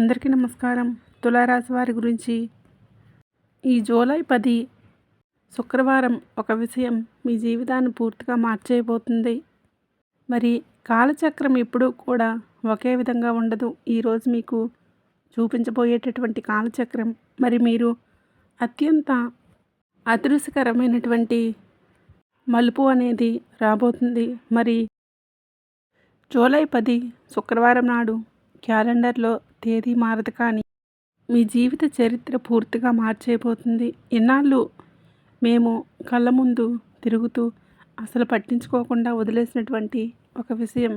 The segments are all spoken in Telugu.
అందరికీ నమస్కారం. తులారాశి వారి గురించి ఈ జూలై 10 శుక్రవారం ఒక విషయం మీ జీవితాన్ని పూర్తిగా మార్చేయబోతుంది. మరి కాలచక్రం ఎప్పుడూ కూడా ఒకే విధంగా ఉండదు. ఈరోజు మీకు చూపించబోయేటటువంటి కాలచక్రం మరి మీరు అత్యంత అదృష్టకరమైనటువంటి మలుపు అనేది రాబోతుంది. మరి జూలై 10 శుక్రవారం నాడు క్యాలెండర్లో తేదీ మారదు, కానీ మీ జీవిత చరిత్ర పూర్తిగా మార్చేయబోతుంది. ఇన్నాళ్ళు మేము కళ్ళ ముందు తిరుగుతూ అసలు పట్టించుకోకుండా వదిలేసినటువంటి ఒక విషయం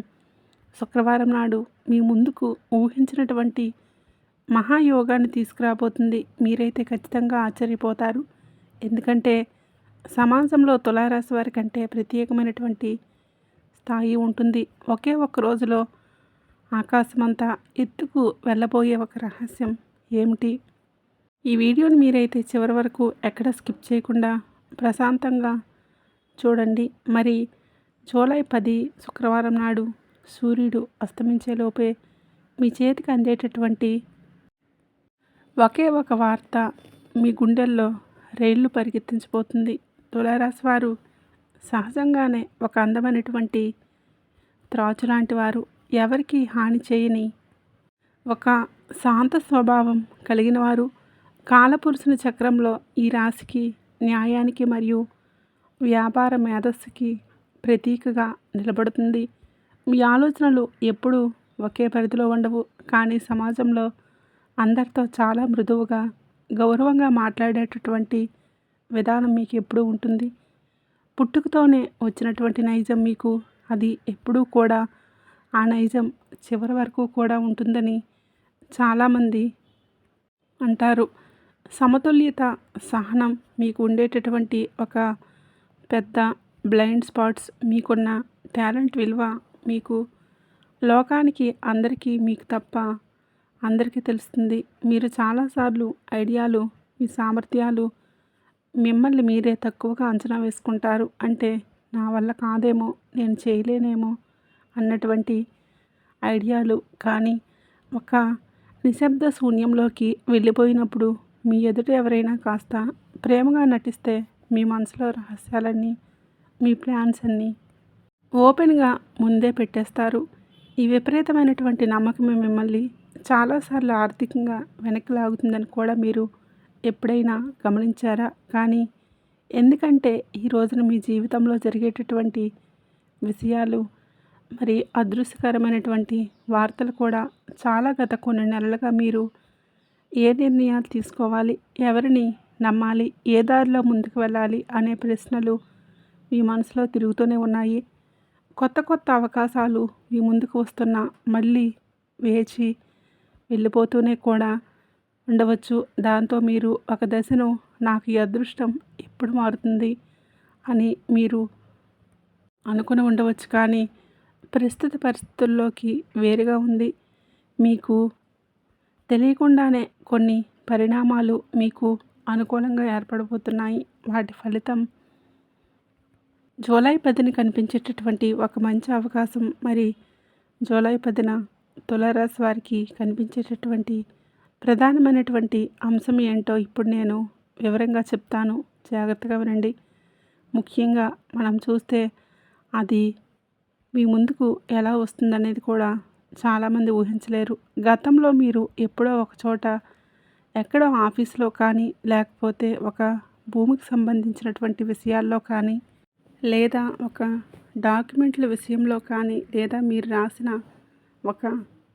శుక్రవారం నాడు మీ ముందుకు ఊహించినటువంటి మహాయోగాన్ని తీసుకురాబోతుంది. మీరైతే ఖచ్చితంగా ఆశ్చర్యపోతారు. ఎందుకంటే సమాజంలో తులారాశి వారి కంటే ప్రత్యేకమైనటువంటి స్థాయి ఉంటుంది. ఒకే ఒక్క రోజులో ఆకాశమంతా ఎత్తుకు వెళ్ళబోయే ఒక రహస్యం ఏమిటి? ఈ వీడియోని మీరైతే చివరి వరకు ఎక్కడ స్కిప్ చేయకుండా ప్రశాంతంగా చూడండి. మరి జూలై 10 శుక్రవారం నాడు సూర్యుడు అస్తమించేలోపే మీ చేతికి అందేటటువంటి ఒకే ఒక వార్త మీ గుండెల్లో రైళ్లు పరిగెత్తించబోతుంది. తులారాశి వారు సహజంగానే ఒక అందమైనటువంటి త్రాచు లాంటి వారు, ఎవరికి హాని చేయని ఒక శాంత స్వభావం కలిగిన వారు. కాలపురుషుని చక్రంలో ఈ రాశికి న్యాయానికి మరియు వ్యాపార మేధస్సుకి ప్రతీకగా నిలబడుతుంది. మీ ఆలోచనలు ఎప్పుడూ ఒకే పరిధిలో ఉండవు, కానీ సమాజంలో అందరితో చాలా మృదువుగా గౌరవంగా మాట్లాడేటటువంటి విధానం మీకు ఎప్పుడూ ఉంటుంది. పుట్టుకతోనే వచ్చినటువంటి నైజం మీకు, అది ఎప్పుడూ కూడా ఆ నైజం చివరి వరకు కూడా ఉంటుందని చాలామంది అంటారు. సమతుల్యత, సహనం మీకు ఉండేటటువంటి ఒక పెద్ద బ్లైండ్ స్పాట్స్, మీకున్న టాలెంట్ విలువ మీకు లోకానికి అందరికీ మీకు తప్ప అందరికీ తెలుస్తుంది. మీరు చాలాసార్లు ఐడియాలు, మీ సామర్థ్యాలు మిమ్మల్ని మీరే తక్కువగా అంచనా వేసుకుంటారు. అంటే నా వల్ల కాదేమో, నేను చేయలేనేమో అన్నటువంటి ఐడియాలు. కానీ ఒక నిశ్శబ్ద శూన్యంలోకి వెళ్ళిపోయినప్పుడు మీ ఎదుట ఎవరైనా కాస్త ప్రేమగా నటిస్తే మీ మనసులో రహస్యాలన్నీ, మీ ప్లాన్స్ అన్నీ ఓపెన్గా ముందే పెట్టేస్తారు. ఈ విపరీతమైనటువంటి నమ్మకమే మిమ్మల్ని చాలాసార్లు ఆర్థికంగా వెనక్కి లాగుతుందని కూడా మీరు ఎప్పుడైనా గమనించారా? కానీ ఎందుకంటే ఈ రోజున మీ జీవితంలో జరిగేటటువంటి విషయాలు మరి అదృష్టకరమైనటువంటి వార్తలు కూడా చాలా గత కొన్ని నెలలుగా మీరు ఏ నిర్ణయాలు తీసుకోవాలి, ఎవరిని నమ్మాలి, ఏ దారిలో ముందుకు వెళ్ళాలి అనే ప్రశ్నలు మీ మనసులో తిరుగుతూనే ఉన్నాయి. కొత్త కొత్త అవకాశాలు మీ ముందుకు వస్తున్నా మళ్ళీ వేచి వెళ్ళిపోతూనే కూడా ఉండవచ్చు. దాంతో మీరు ఒక దశను నాకు ఈ అదృష్టం ఎప్పుడు మారుతుంది అని మీరు అనుకుని ఉండవచ్చు, కానీ ప్రస్తుత పరిస్థితుల్లోకి వేరుగా ఉంది. మీకు తెలియకుండానే కొన్ని పరిణామాలు మీకు అనుకూలంగా ఏర్పడబోతున్నాయి. వాటి ఫలితం జూలై 10 కనిపించేటటువంటి ఒక మంచి అవకాశం. మరి జూలై 10 తులారాశి వారికి కనిపించేటటువంటి ప్రధానమైనటువంటి అంశం ఏంటో ఇప్పుడు నేను వివరంగా చెప్తాను. జాగ్రత్తగా వినండి. ముఖ్యంగా మనం చూస్తే అది మీ ముందుకు ఎలా వస్తుందనేది కూడా చాలామంది ఊహించలేరు. గతంలో మీరు ఎప్పుడో ఒక చోట, ఎక్కడో ఆఫీస్లో కానీ, లేకపోతే ఒక భూమికి సంబంధించినటువంటి విషయాల్లో కానీ, లేదా ఒక డాక్యుమెంట్ల విషయంలో కానీ, లేదా మీరు రాసిన ఒక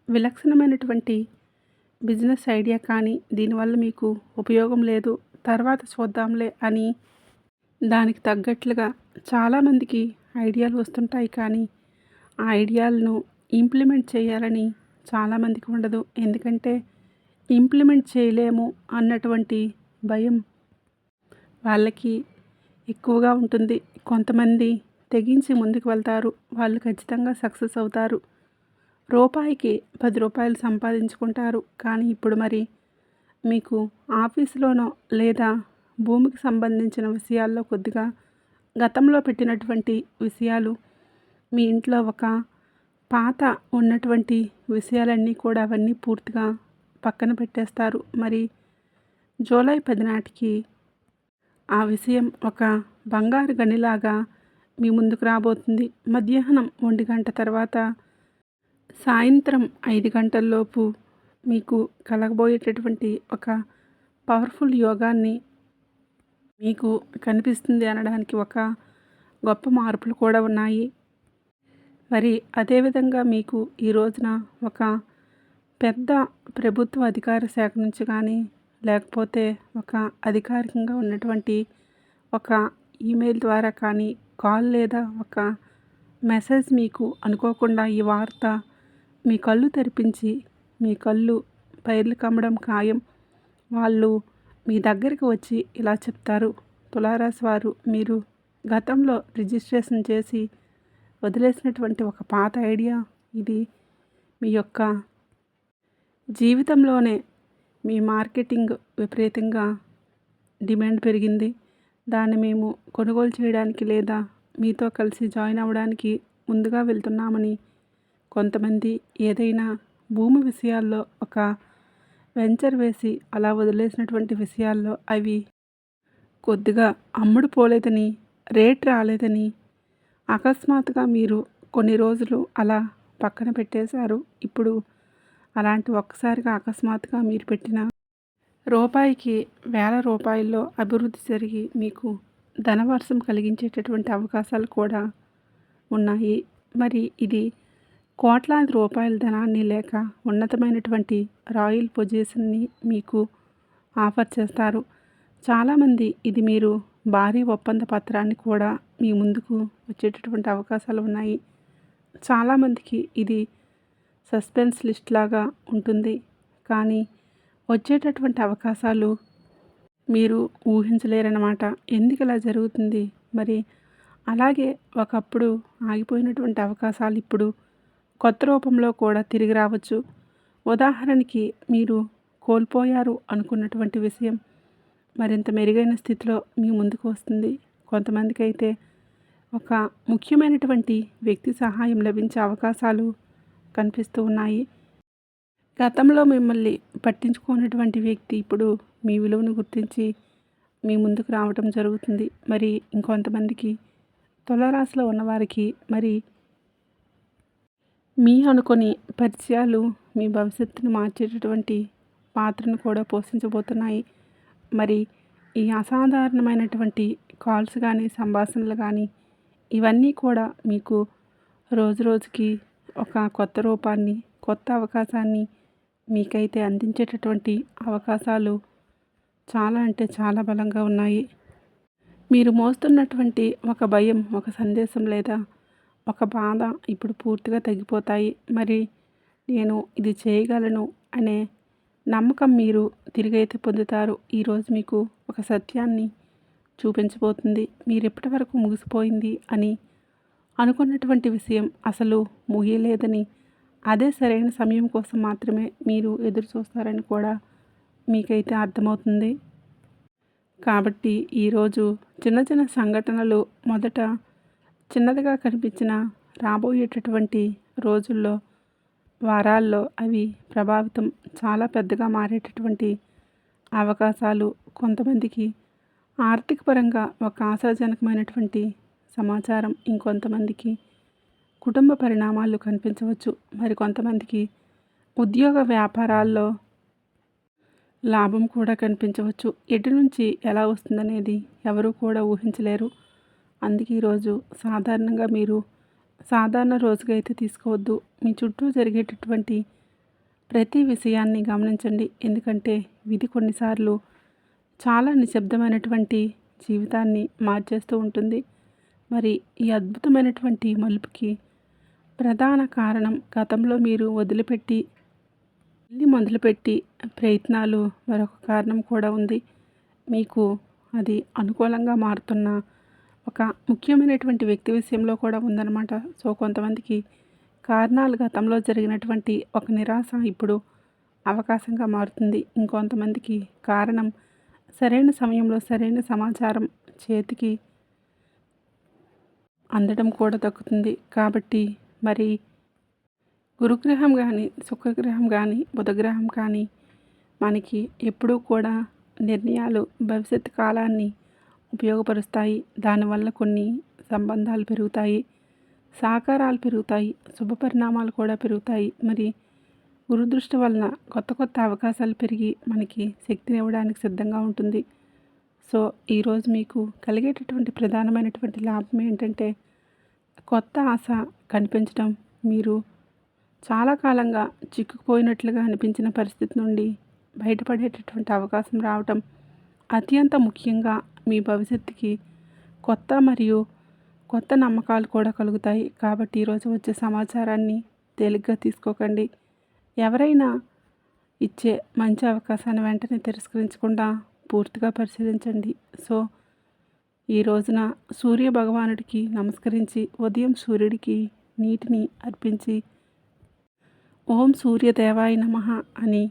విలక్షణమైనటువంటి బిజినెస్ ఐడియా కానీ, దీనివల్ల మీకు ఉపయోగం లేదు, తర్వాత చూద్దాంలే అని దానికి తగ్గట్లుగా చాలామందికి ఐడియాలు వస్తుంటాయి. కానీ ఆ ఐడియాలను ఇంప్లిమెంట్ చేయాలని చాలామందికి ఉండదు. ఎందుకంటే ఇంప్లిమెంట్ చేయలేము అన్నటువంటి భయం వాళ్ళకి ఎక్కువగా ఉంటుంది. కొంతమంది తెగించి ముందుకు వెళ్తారు, వాళ్ళు ఖచ్చితంగా సక్సెస్ అవుతారు. రూపాయికి 10 రూపాయలు సంపాదించుకుంటారు. కానీ ఇప్పుడు మరి మీకు ఆఫీసులోనో లేదా భూమికి సంబంధించిన విషయాల్లో కొద్దిగా గతంలో పెట్టినటువంటి విషయాలు, మీ ఇంట్లో ఒక పాత ఉన్నటువంటి విషయాలన్నీ కూడా అవన్నీ పూర్తిగా పక్కన పెట్టేస్తారు. మరి జూలై 10 నాటికి ఆ విషయం ఒక బంగారు గనిలాగా మీ ముందుకు రాబోతుంది. మధ్యాహ్నం 1 గంట తర్వాత సాయంత్రం 5 గంటల్లోపు మీకు కలగబోయేటటువంటి ఒక పవర్ఫుల్ యోగాన్ని మీకు కనిపిస్తుంది అనడానికి ఒక గొప్ప మార్పులు కూడా ఉన్నాయి. మరి అదేవిధంగా మీకు ఈ రోజున ఒక పెద్ద ప్రభుత్వ అధికార శాఖ నుంచి కానీ, లేకపోతే ఒక అధికారికంగా ఉన్నటువంటి ఒక ఈమెయిల్ ద్వారా కానీ, కాల్ లేదా ఒక మెసేజ్ మీకు అనుకోకుండా ఈ వార్త మీ కళ్ళు తెరిపించి, మీ కళ్ళు పైర్లు కమ్మడం ఖాయం. వాళ్ళు మీ దగ్గరికి వచ్చి ఇలా చెప్తారు, తులారాశి వారు మీరు గతంలో రిజిస్ట్రేషన్ చేసి వదిలేసినటువంటి ఒక పాత ఐడియా ఇది మీ యొక్క జీవితంలోనే మీ మార్కెటింగ్ విపరీతంగా డిమాండ్ పెరిగింది. దాన్ని మేము కొనుగోలు చేయడానికి లేదా మీతో కలిసి జాయిన్ అవ్వడానికి ముందుగా వెళ్తున్నామని కొంతమంది ఏదైనా భూమి విషయాల్లో ఒక వెంచర్ వేసి అలా వదిలేసినటువంటి విషయాల్లో అవి కొద్దిగా అమ్ముడు పోలేదని, రేట్ రాలేదని అకస్మాత్తుగా మీరు కొన్ని రోజులు అలా పక్కన పెట్టేశారు. ఇప్పుడు అలాంటి ఒక్కసారిగా అకస్మాత్తుగా మీరు పెట్టిన రూపాయికి వేల రూపాయల్లో అభివృద్ధి జరిగి మీకు ధనవర్షం కలిగించేటటువంటి అవకాశాలు కూడా ఉన్నాయి. మరి ఇది కోట్లాది రూపాయల ధనాన్ని లేక ఉన్నతమైనటువంటి రాయల్ పొజిషన్ని మీకు ఆఫర్ చేస్తారు. చాలామంది ఇది మీరు భారీ ఒప్పంద పత్రాన్ని కూడా మీ ముందుకు వచ్చేటటువంటి అవకాశాలు ఉన్నాయి. చాలామందికి ఇది సస్పెన్స్ లిస్ట్ లాగా ఉంటుంది. కానీ వచ్చేటటువంటి అవకాశాలు మీరు ఊహించలేరన్నమాట. ఎందుకు ఇలా జరుగుతుంది? మరి అలాగే ఒకప్పుడు ఆగిపోయినటువంటి అవకాశాలు ఇప్పుడు కొత్త రూపంలో కూడా తిరిగి రావచ్చు. ఉదాహరణకి మీరు కోల్పోయారు అనుకున్నటువంటి విషయం మరింత మెరుగైన స్థితిలో మీ ముందుకు వస్తుంది. కొంతమందికి అయితే ఒక ముఖ్యమైనటువంటి వ్యక్తి సహాయం లభించే అవకాశాలు కనిపిస్తూ ఉన్నాయి. గతంలో మిమ్మల్ని పట్టించుకోనటువంటి వ్యక్తి ఇప్పుడు మీ విలువను గుర్తించి మీ ముందుకు రావటం జరుగుతుంది. మరి ఇంకొంతమందికి తులారాశిలో ఉన్నవారికి మరి మీ అనుకొని పరిచయాలు మీ భవిష్యత్తును మార్చేటటువంటి పాత్రను కూడా పోషించబోతున్నాయి. మరి ఈ అసాధారణమైనటువంటి కాల్స్ కానీ, సంభాషణలు కానీ ఇవన్నీ కూడా మీకు రోజు రోజుకి ఒక కొత్త రూపాన్ని, కొత్త అవకాశాన్ని మీకైతే అందించేటటువంటి అవకాశాలు చాలా అంటే చాలా బలంగా ఉన్నాయి. మీరు మోస్తున్నటువంటి ఒక భయం, ఒక సందేశం లేదా ఒక బాధ ఇప్పుడు పూర్తిగా తగ్గిపోతాయి. మరి నేను ఇది చేయగలను అనే నమ్మకం మీరు తిరిగైతే పొందుతారు. ఈరోజు మీకు ఒక సత్యాన్ని చూపించబోతుంది. మీరు ఎప్పటి వరకు ముగిసిపోయింది అని అనుకున్నటువంటి విషయం అసలు ముగియలేదని, అదే సరైన సమయం కోసం మాత్రమే మీరు ఎదురు చూస్తారని కూడా మీకైతే అర్థమవుతుంది. కాబట్టి ఈరోజు చిన్న చిన్న సంఘటనలు మొదట చిన్నదిగా కనిపించిన రాబోయేటటువంటి రోజుల్లో, వారాల్లో అవి ప్రభావితం చాలా పెద్దగా మారేటటువంటి అవకాశాలు, కొంతమందికి ఆర్థిక పరంగా ఒక ఆశాజనకమైనటువంటి సమాచారం, ఇంకొంతమందికి కుటుంబ పరిణామాలు కనిపించవచ్చు. మరి కొంతమందికి ఉద్యోగ వ్యాపారాల్లో లాభం కూడా కనిపించవచ్చు. ఎటు నుంచి ఎలా వస్తుందనేది ఎవరు కూడా ఊహించలేరు. అందుకే ఈరోజు సాధారణంగా మీరు సాధారణ రోజుగా అయితే తీసుకోవద్దు. మీ చుట్టూ జరిగేటటువంటి ప్రతి విషయాన్ని గమనించండి. ఎందుకంటే విధి కొన్నిసార్లు చాలా నిశ్శబ్దమైనటువంటి జీవితాన్ని మార్చేస్తూ ఉంటుంది. మరి ఈ అద్భుతమైనటువంటి మలుపుకి ప్రధాన కారణం గతంలో మీరు వదిలిపెట్టి మళ్ళీ మొదలుపెట్టి ప్రయత్నాలు మరొక కారణం కూడా ఉంది. మీకు అది అనుకూలంగా మారుతున్న ఒక ముఖ్యమైనటువంటి వ్యక్తి విషయంలో కూడా ఉందన్నమాట. సో కొంతమందికి కారణాలు గతంలో జరిగినటువంటి ఒక నిరాశ ఇప్పుడు అవకాశంగా మారుతుంది. ఇంకొంతమందికి కారణం సరైన సమయంలో సరైన సమాచారం చేతికి అందడం కూడా దక్కుతుంది. కాబట్టి మరి గురుగ్రహం కానీ, శుక్రగ్రహం కానీ, బుధగ్రహం కానీ మనకి ఎప్పుడూ కూడా నిర్ణయాలు భవిష్యత్తు కాలాన్ని ఉపయోగపరుస్తాయి. దానివల్ల కొన్ని సంబంధాలు పెరుగుతాయి, సహకారాలు పెరుగుతాయి, శుభ పరిణామాలు కూడా పెరుగుతాయి. మరి గురుదృష్టి వలన కొత్త కొత్త అవకాశాలు పెరిగి మనకి శక్తిని ఇవ్వడానికి సిద్ధంగా ఉంటుంది. సో ఈరోజు మీకు కలిగేటటువంటి ప్రధానమైనటువంటి లాభం ఏంటంటే, కొత్త ఆశ కనిపించడం, మీరు చాలా కాలంగా చిక్కుకుపోయినట్లుగా అనిపించిన పరిస్థితి నుండి బయటపడేటటువంటి అవకాశం రావటం, అత్యంత ముఖ్యంగా మీ భవిష్యత్తుకి కొత్త నమ్మకాలు కూడా కలుగుతాయి. కాబట్టి ఈరోజు వచ్చే సమాచారాన్ని తేలిగ్గా తీసుకోకండి. ఎవరైనా ఇచ్చే మంచి అవకాశాన్ని వెంటనే తిరస్కరించకుండా పూర్తిగా పరిశీలించండి. సో ఈ రోజున సూర్య భగవానుడికి నమస్కరించి ఉదయం సూర్యుడికి నీటిని అర్పించి ఓం సూర్యదేవాయ నమః అని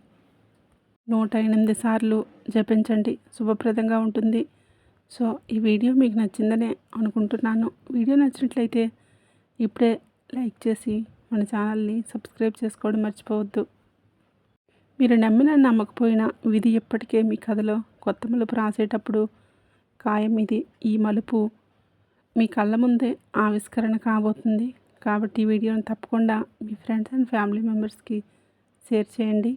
108 సార్లు జపించండి. శుభప్రదంగా ఉంటుంది. సో ఈ వీడియో మీకు నచ్చిందనే అనుకుంటున్నాను. వీడియో నచ్చినట్లయితే ఇప్పుడే లైక్ చేసి మన ఛానల్ని సబ్స్క్రైబ్ చేసుకోవడం మర్చిపోవద్దు. మీరు నమ్మినా నమ్మకపోయినా విధి ఎప్పటికే మీ కథలో కొత్త మలుపు రాసేటప్పుడు ఖాయం. ఈ మలుపు మీ కళ్ళ ముందే ఆవిష్కరణ కాబోతుంది. కాబట్టి ఈ వీడియోని తప్పకుండా మీ ఫ్రెండ్స్ అండ్ ఫ్యామిలీ మెంబర్స్కి షేర్ చేయండి.